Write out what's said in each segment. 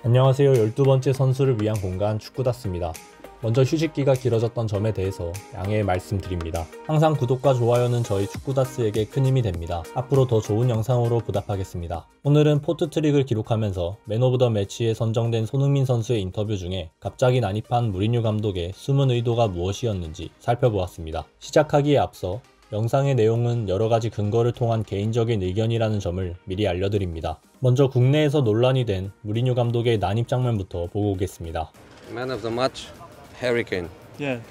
안녕하세요. 12번째 선수를 위한 공간 축구다스입니다. 먼저 휴식기가 길어졌던 점에 대해서 양해의 말씀드립니다. 항상 구독과 좋아요는 저희 축구다스에게 큰 힘이 됩니다. 앞으로 더 좋은 영상으로 보답하겠습니다. 오늘은 포트트릭을 기록하면서 맨 오브 더 매치에 선정된 손흥민 선수의 인터뷰 중에 갑자기 난입한 무리뉴 감독의 숨은 의도가 무엇이었는지 살펴보았습니다. 시작하기에 앞서 영상의 내용은 여러가지 근거를 통한 개인적인 의견이라는 점을 미리 알려드립니다. 먼저 국내에서 논란이 된 무리뉴 감독의 난입 장면부터 보고 오겠습니다. Man of the match, Harry Kane. Yeah.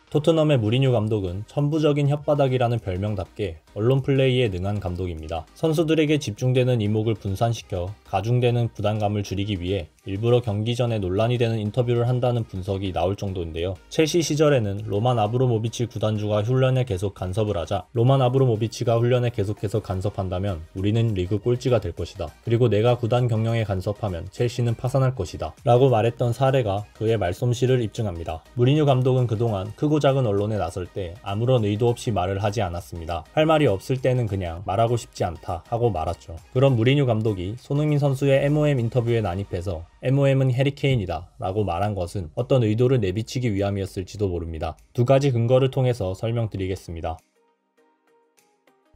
토트넘의 무리뉴 감독은 천부적인 혓바닥이라는 별명답게 언론 플레이에 능한 감독입니다. 선수들에게 집중되는 이목을 분산시켜 가중되는 부담감을 줄이기 위해 일부러 경기 전에 논란이 되는 인터뷰를 한다는 분석이 나올 정도인데요. 첼시 시절에는 로만 아브로모비치 구단주가 훈련에 계속 간섭을 하자 로만 아브로모비치가 훈련에 계속해서 간섭한다면 우리는 리그 꼴찌가 될 것이다. 그리고 내가 구단 경영에 간섭하면 첼시는 파산할 것이다. 라고 말했던 사례가 그의 말솜씨를 입증합니다. 무리뉴 감독은 그동안 크고 작은 언론에 나설 때 아무런 의도 없이 말을 하지 않았습니다. 할 말이 없을 때는 그냥 말하고 싶지 않다 하고 말았죠. 그런 무리뉴 감독이 손흥민 선수의 MOM 인터뷰에 난입해서 MOM은 해리 케인이다 라고 말한 것은 어떤 의도를 내비치기 위함이었을지도 모릅니다. 두 가지 근거를 통해서 설명드리겠습니다.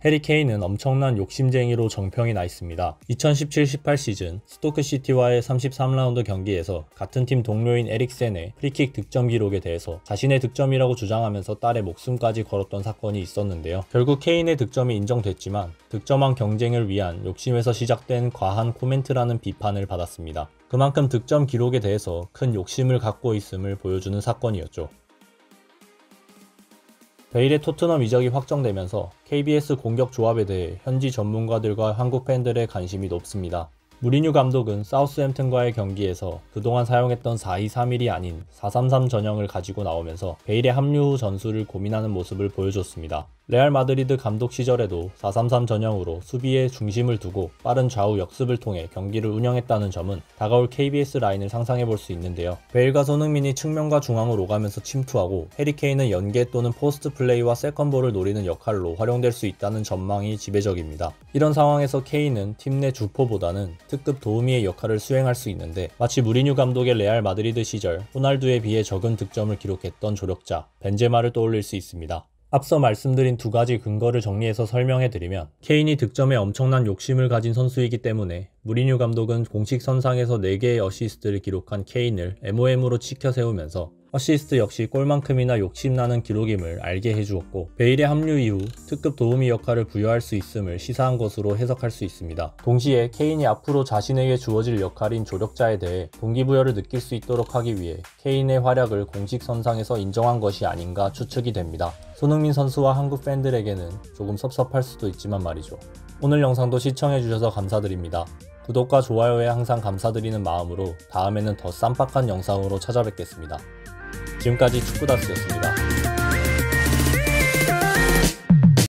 해리 케인은 엄청난 욕심쟁이로 정평이 나 있습니다. 2017-18 시즌 스토크시티와의 33라운드 경기에서 같은 팀 동료인 에릭센의 프리킥 득점 기록에 대해서 자신의 득점이라고 주장하면서 딸의 목숨까지 걸었던 사건이 있었는데요. 결국 케인의 득점이 인정됐지만 득점왕 경쟁을 위한 욕심에서 시작된 과한 코멘트라는 비판을 받았습니다. 그만큼 득점 기록에 대해서 큰 욕심을 갖고 있음을 보여주는 사건이었죠. 베일의 토트넘 이적이 확정되면서 KBS 공격 조합에 대해 현지 전문가들과 한국 팬들의 관심이 높습니다. 무리뉴 감독은 사우스햄튼과의 경기에서 그동안 사용했던 4-2-3-1이 아닌 4-3-3 전형을 가지고 나오면서 베일의 합류 후 전술을 고민하는 모습을 보여줬습니다. 레알 마드리드 감독 시절에도 4-3-3 전형으로 수비에 중심을 두고 빠른 좌우 역습을 통해 경기를 운영했다는 점은 다가올 KBS 라인을 상상해볼 수 있는데요. 베일과 손흥민이 측면과 중앙을 오가면서 침투하고 해리 케인은 연계 또는 포스트 플레이와 세컨볼을 노리는 역할로 활용될 수 있다는 전망이 지배적입니다. 이런 상황에서 케인은 팀 내 주포보다는 특급 도우미의 역할을 수행할 수 있는데 마치 무리뉴 감독의 레알 마드리드 시절 호날두에 비해 적은 득점을 기록했던 조력자 벤제마를 떠올릴 수 있습니다. 앞서 말씀드린 두 가지 근거를 정리해서 설명해드리면 케인이 득점에 엄청난 욕심을 가진 선수이기 때문에 무리뉴 감독은 공식 선상에서 4개의 어시스트를 기록한 케인을 MOM으로 치켜 세우면서 어시스트 역시 골만큼이나 욕심나는 기록임을 알게 해주었고 베일의 합류 이후 특급 도우미 역할을 부여할 수 있음을 시사한 것으로 해석할 수 있습니다. 동시에 케인이 앞으로 자신에게 주어질 역할인 조력자에 대해 동기부여를 느낄 수 있도록 하기 위해 케인의 활약을 공식 선상에서 인정한 것이 아닌가 추측이 됩니다. 손흥민 선수와 한국 팬들에게는 조금 섭섭할 수도 있지만 말이죠. 오늘 영상도 시청해주셔서 감사드립니다. 구독과 좋아요에 항상 감사드리는 마음으로 다음에는 더 쌈박한 영상으로 찾아뵙겠습니다. 지금까지 축구다스였습니다.